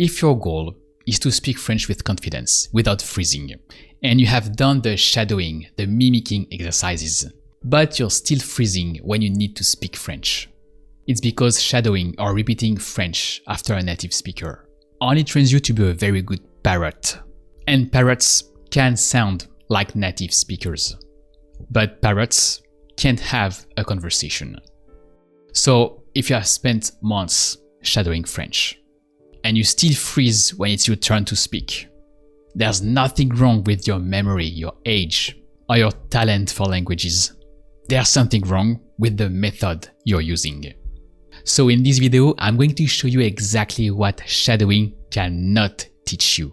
If your goal is to speak French with confidence, without freezing, and you have done the shadowing, the mimicking exercises, but you're still freezing when you need to speak French, it's because shadowing or repeating French after a native speaker only trains you to be a very good parrot. And parrots can sound like native speakers, but parrots can't have a conversation. So if you have spent months shadowing French and you still freeze when it's your turn to speak, there's nothing wrong with your memory, your age, or your talent for languages. There's something wrong with the method you're using. So in this video, I'm going to show you exactly what shadowing cannot teach you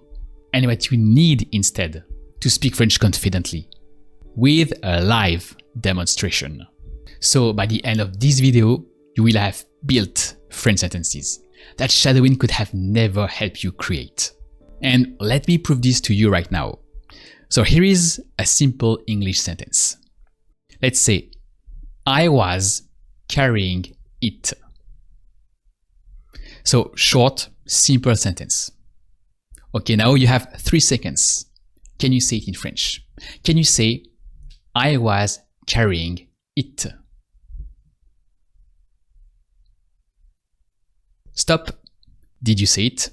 and what you need instead to speak French confidently with a live demonstration. So by the end of this video, you will have built French sentences that shadowing could have never helped you create. And let me prove this to you right now. So here is a simple English sentence. Let's say, I was carrying it. So short, simple sentence. Okay, now you have 3 seconds. Can you say it in French? Can you say, I was carrying it? Stop. Did you say it?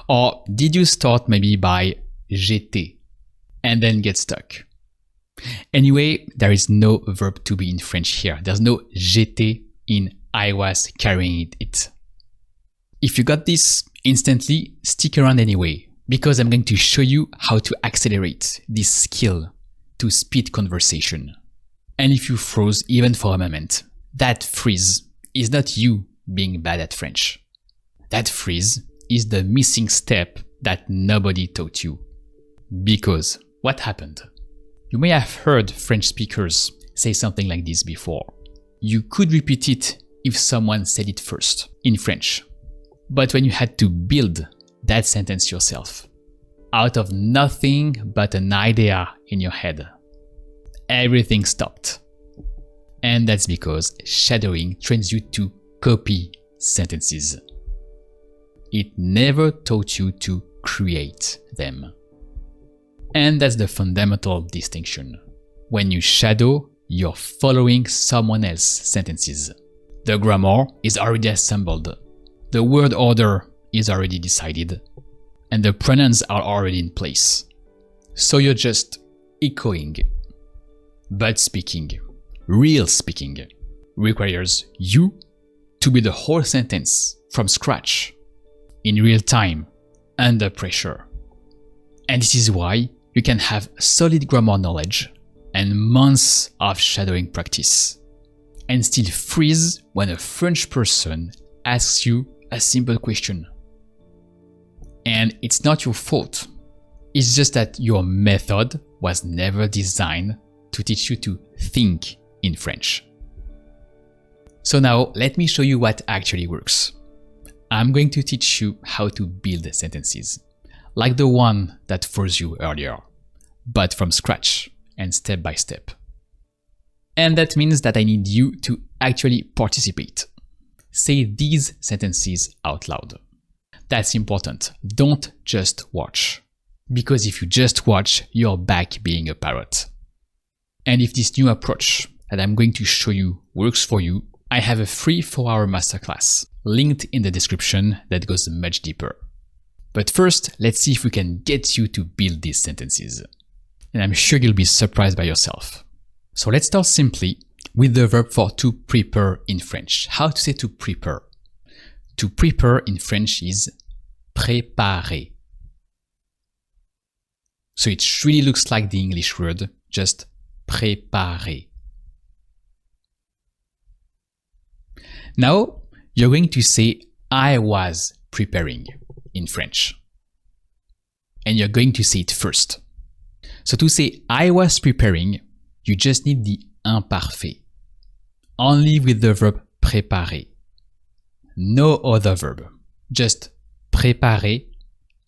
Or did you start maybe by j'étais and then get stuck? Anyway, there is no verb to be in French here. There's no j'étais in I was carrying it. If you got this instantly, stick around anyway, because I'm going to show you how to accelerate this skill to speed conversation. And if you froze even for a moment, that freeze is not you being bad at French. That freeze is the missing step that nobody taught you. Because what happened? You may have heard French speakers say something like this before. You could repeat it if someone said it first in French. But when you had to build that sentence yourself, out of nothing but an idea in your head, everything stopped. And that's because shadowing trains you to copy sentences. It never taught you to create them. And that's the fundamental distinction. When you shadow, you're following someone else's sentences. The grammar is already assembled. The word order is already decided. And the pronouns are already in place. So you're just echoing. But speaking, real speaking, requires you to build the whole sentence from scratch, in real time, under pressure. And this is why you can have solid grammar knowledge and months of shadowing practice, and still freeze when a French person asks you a simple question. And it's not your fault. It's just that your method was never designed to teach you to think in French. So now let me show you what actually works. I'm going to teach you how to build sentences, like the one that froze you earlier, but from scratch and step by step. And that means that I need you to actually participate. Say these sentences out loud. That's important. Don't just watch. Because if you just watch, you're back being a parrot. And if this new approach that I'm going to show you works for you, I have a free 4-hour masterclass linked in the description that goes much deeper. But first, let's see if we can get you to build these sentences. And I'm sure you'll be surprised by yourself. So let's start simply with the verb for to prepare in French. How to say to prepare? To prepare in French is préparer. So it really looks like the English word, just préparer. Now, you're going to say I was preparing in French. And you're going to say it first. So to say I was preparing, you just need the imparfait. Only with the verb préparer. No other verb. Just préparer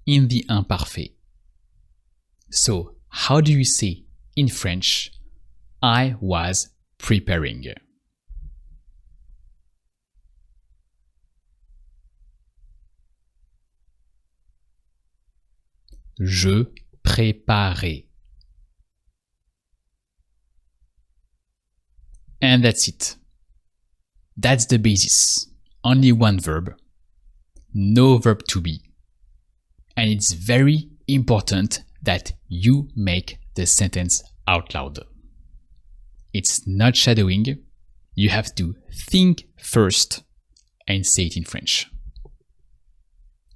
in the imparfait. So how do you say in French, I was preparing? Je préparais. And that's it. That's the basis. Only one verb, no verb to be. And it's very important that you make the sentence out loud. It's not shadowing. You have to think first and say it in French.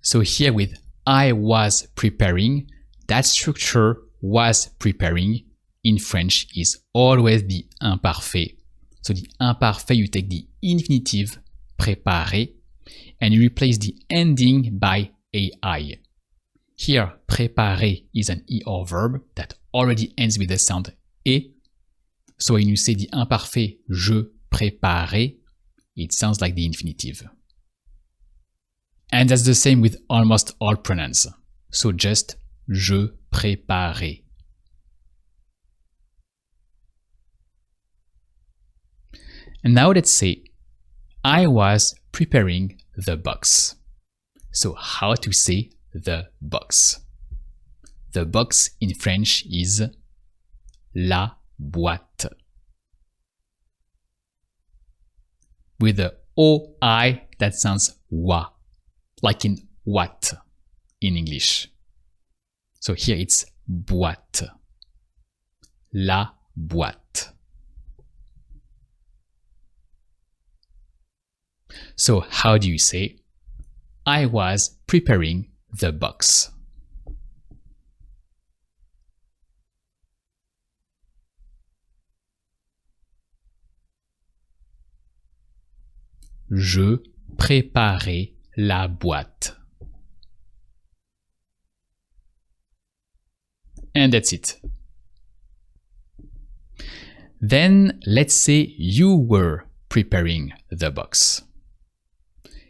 So here with I was preparing, that structure was preparing in French is always the imparfait. So the imparfait, you take the infinitive préparer and you replace the ending by ai. Here, préparer is an er verb that already ends with the sound et. So when you say the imparfait je préparais, it sounds like the infinitive. And that's the same with almost all pronouns. So just je préparais. And now let's say I was preparing the box. So how to say the box? The box in French is la boîte. With the OI that sounds wa, like in what in English. So here it's boîte. La boîte. So how do you say, I was preparing the box? Je préparais la boîte. And that's it. Then let's say you were preparing the box.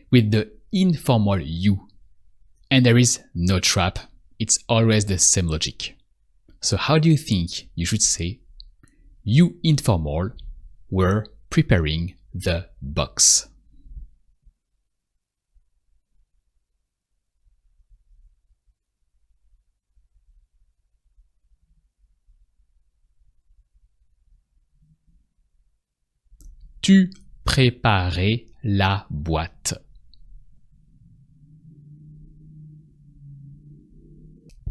With the informal you. And there is no trap. It's always the same logic. So how do you think you should say, you informal were preparing the box? Tu préparais la boîte.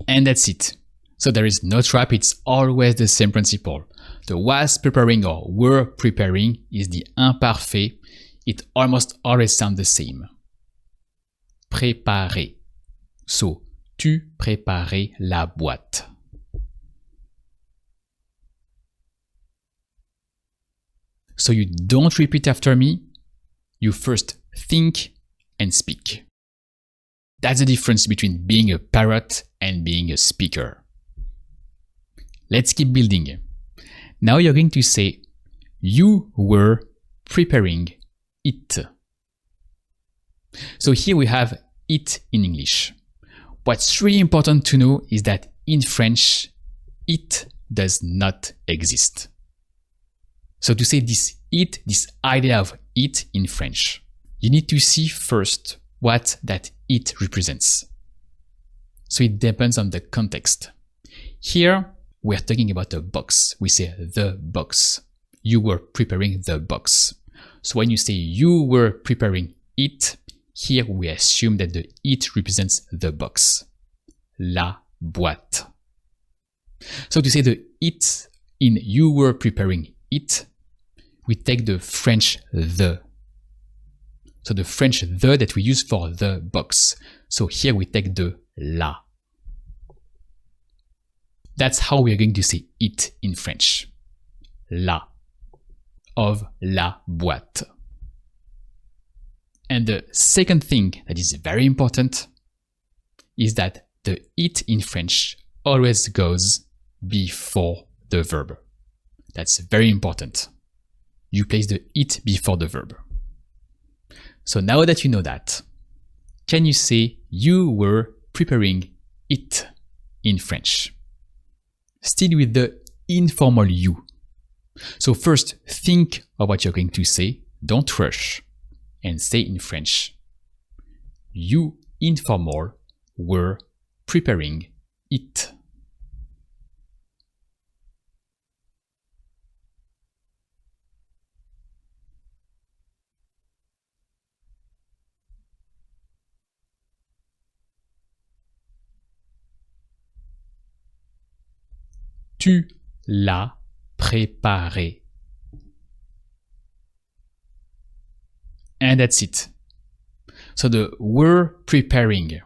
And that's it. So there is no trap, it's always the same principle. The was preparing or were preparing is the imparfait. It almost always sounds the same. Préparer. So, tu préparais la boîte. So you don't repeat after me, you first think and speak. That's the difference between being a parrot and being a speaker. Let's keep building. Now you're going to say, you were preparing it. So here we have it in English. What's really important to know is that in French, it does not exist. So to say this it, this idea of it in French, you need to see first what that it represents. So it depends on the context. Here, we're talking about a box. We say the box. You were preparing the box. So when you say you were preparing it, here we assume that the it represents the box. La boîte. So to say the it in you were preparing it, we take the French the. So the French the that we use for the box. So here we take the la. That's how we are going to say it in French. La. Of la boîte. And the second thing that is very important is that the it in French always goes before the verb. That's very important. You place the it before the verb. So now that you know that, can you say you were preparing it in French? Still with the informal you. So first, think of what you're going to say, don't rush, and say in French, you informal were preparing it. Tu l'as préparé. And that's it. So the were preparing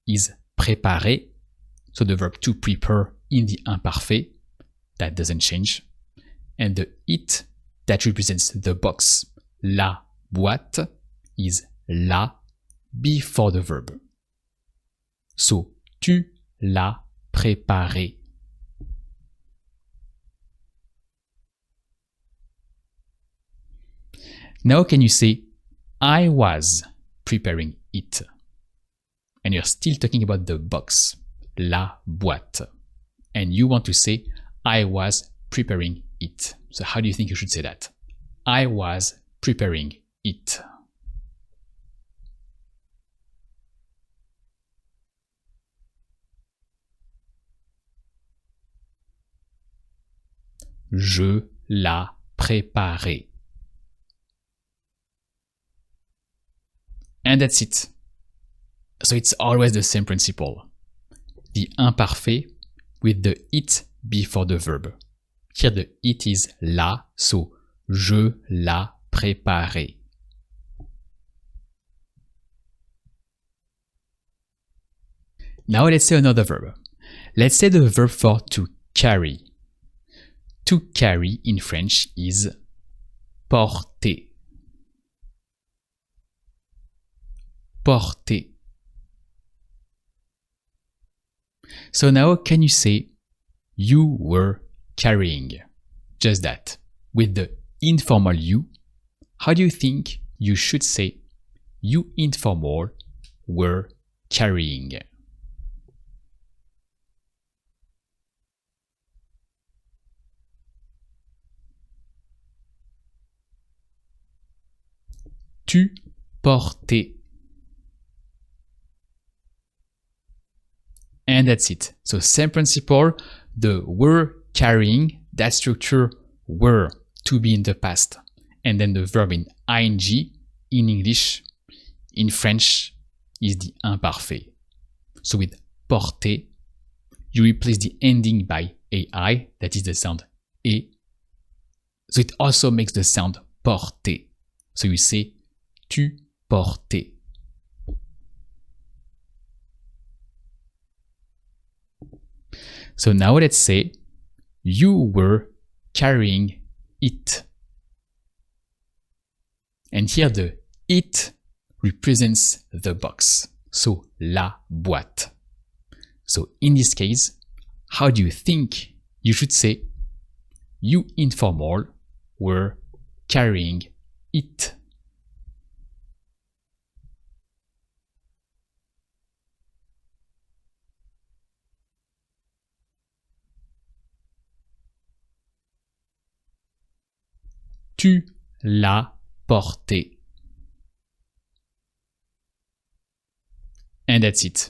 is préparer. So the verb to prepare in the imparfait, that doesn't change. And the it that represents the box, la boîte, is la before the verb. So tu l'as préparé. Now can you say, I was preparing it? And you're still talking about the box, la boîte. And you want to say, I was preparing it. So how do you think you should say that? I was preparing it. Je l'ai préparé. And that's it. So it's always the same principle. The imparfait with the it before the verb. Here the it is la, so je l'ai préparé. Now let's say another verb. Let's say the verb for to carry. To carry in French is porter. Porter. So now can you say you were carrying? Just that. With the informal you, how do you think you should say you informal were carrying? Tu portais. And that's it. So same principle, the were carrying, that structure were to be in the past. And then the verb in ing in English, in French, is the imparfait. So with porter, you replace the ending by ai, that is the sound e. So it also makes the sound porter. So you say tu portais. So now let's say you were carrying it. And here the it represents the box. So la boîte. So in this case, how do you think you should say you informal were carrying it? Tu l'as porté. And that's it.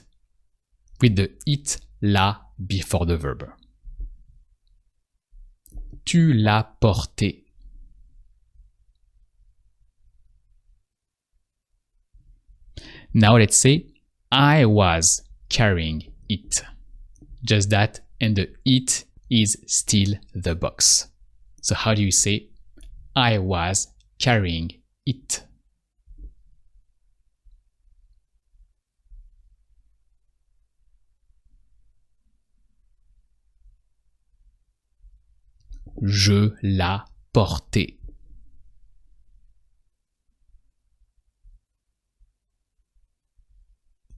With the it, la before the verb. Tu l'as porté. Now let's say I was carrying it. Just that, and the it is still the box. So how do you say I was carrying it? Je l'ai porté.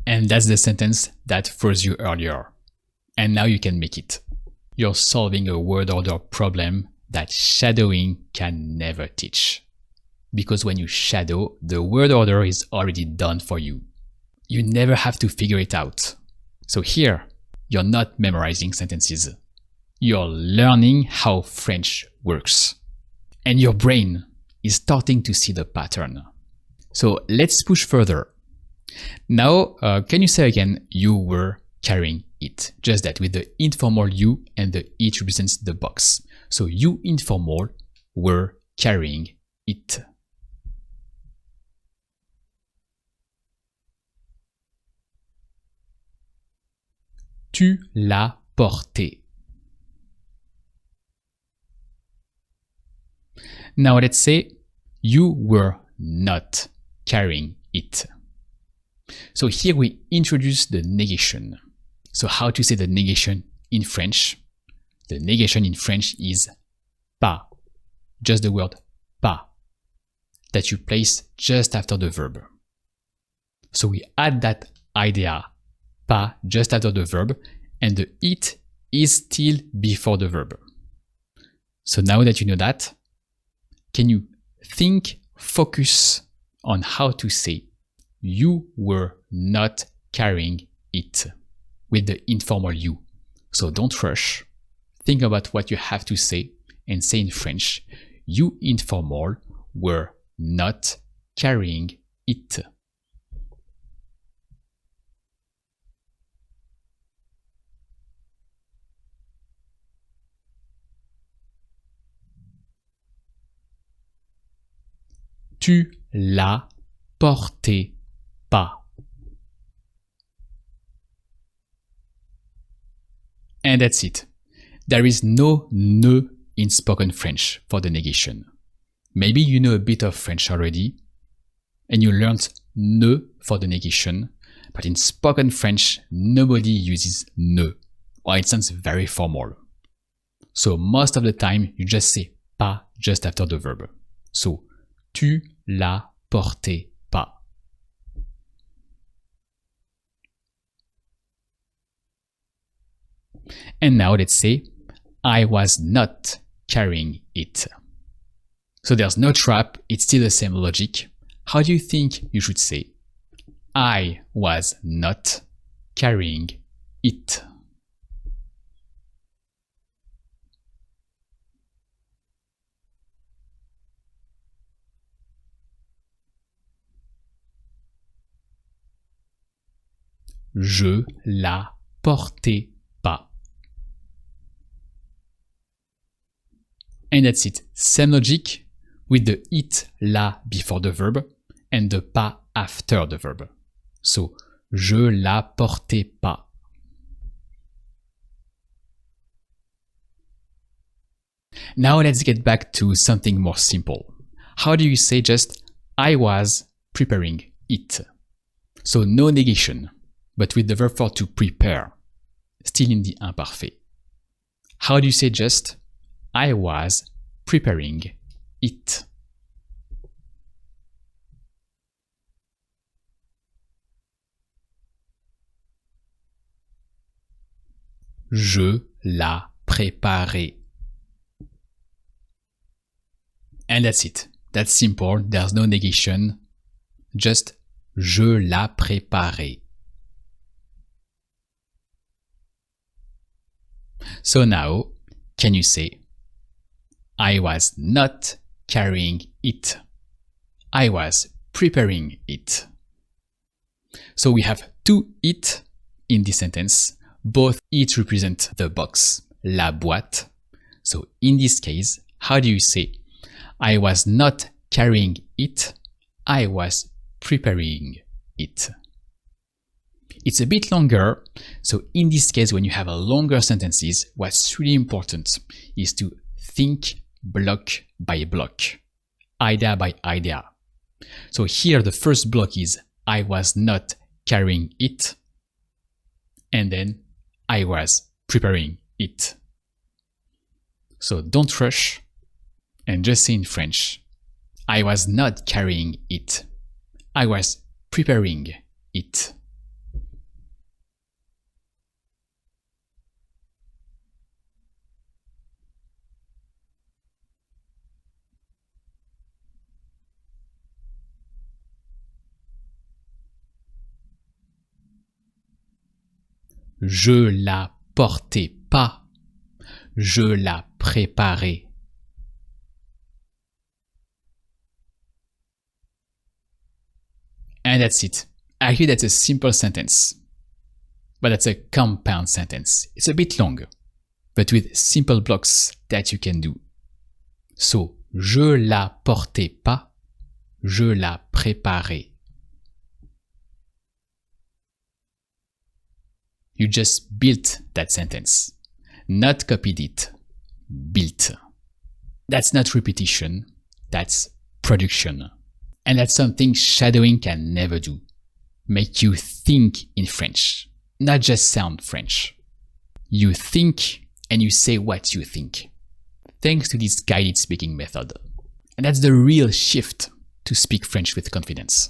And that's the sentence that froze you earlier. And now you can make it. You're solving a word order problem that shadowing can never teach. Because when you shadow, the word order is already done for you. You never have to figure it out. So here, you're not memorizing sentences. You're learning how French works. And your brain is starting to see the pattern. So let's push further. Now, can you say again, you were carrying it. Just that with the informal you and the it represents the box. So you informal were carrying it. Tu l'as porté. Now let's say you were not carrying it. So here we introduce the negation. So how to say the negation in French? The negation in French is pas. Just the word pas that you place just after the verb. So we add that idea pas just after the verb and the it is still before the verb. So now that you know that, can you focus on how to say you were not carrying it with the informal you. So don't rush. Think about what you have to say and say in French, you informal were not carrying it. Tu l'as porté pas. And that's it. There is no ne in spoken French for the negation. Maybe you know a bit of French already and you learned ne for the negation, but in spoken French, nobody uses ne, or it sounds very formal. So most of the time, you just say pas just after the verb. So, tu l'as porté pas. And now let's say, I was not carrying it. So there's no trap, it's still the same logic. How do you think you should say? I was not carrying it. Je la portais pas. And that's it. Same logic with the it, la before the verb and the pas after the verb. So, je la portais pas. Now let's get back to something more simple. How do you say just I was preparing it? So no negation, but with the verb for to prepare, still in the imparfait. How do you say just I was preparing it? Je la préparais. And that's it. That's simple. There's no negation. Just je la préparais. So now, can you say I was not carrying it. I was preparing it. So we have two it in this sentence. Both it represent the box, la boîte. So in this case, how do you say I was not carrying it, I was preparing it? It's a bit longer, so in this case, when you have a longer sentences, what's really important is to think block by block, idea by idea. So here the first block is I was not carrying it, and then I was preparing it. So don't rush and just say in French, I was not carrying it, I was preparing it. Je la portais pas, je la préparais. And that's it. Actually, that's a simple sentence. but that's a compound sentence. It's a bit long, but with simple blocks that you can do. So, je la portais pas, je la préparais. You just built that sentence, not copied it, built. That's not repetition, that's production. And that's something shadowing can never do. Make you think in French, not just sound French. You think and you say what you think, thanks to this guided speaking method. And that's the real shift to speak French with confidence.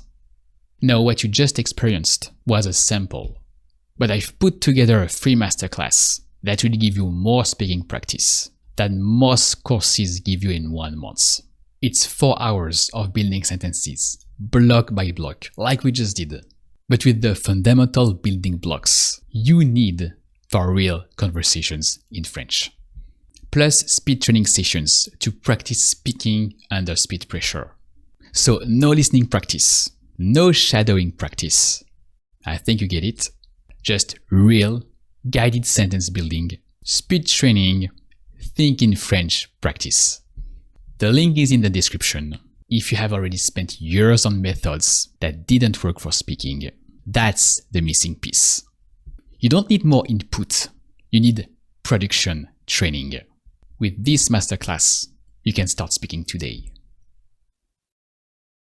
Now, what you just experienced was a sample, but I've put together a free masterclass that will give you more speaking practice than most courses give you in 1 month. It's 4 hours of building sentences, block by block, like we just did, but with the fundamental building blocks you need for real conversations in French. Plus speed training sessions to practice speaking under speed pressure. So no listening practice, no shadowing practice. I think you get it. Just real, guided sentence building, speed training, think in French practice. The link is in the description. If you have already spent years on methods that didn't work for speaking, that's the missing piece. You don't need more input. You need production training. With this masterclass, you can start speaking today.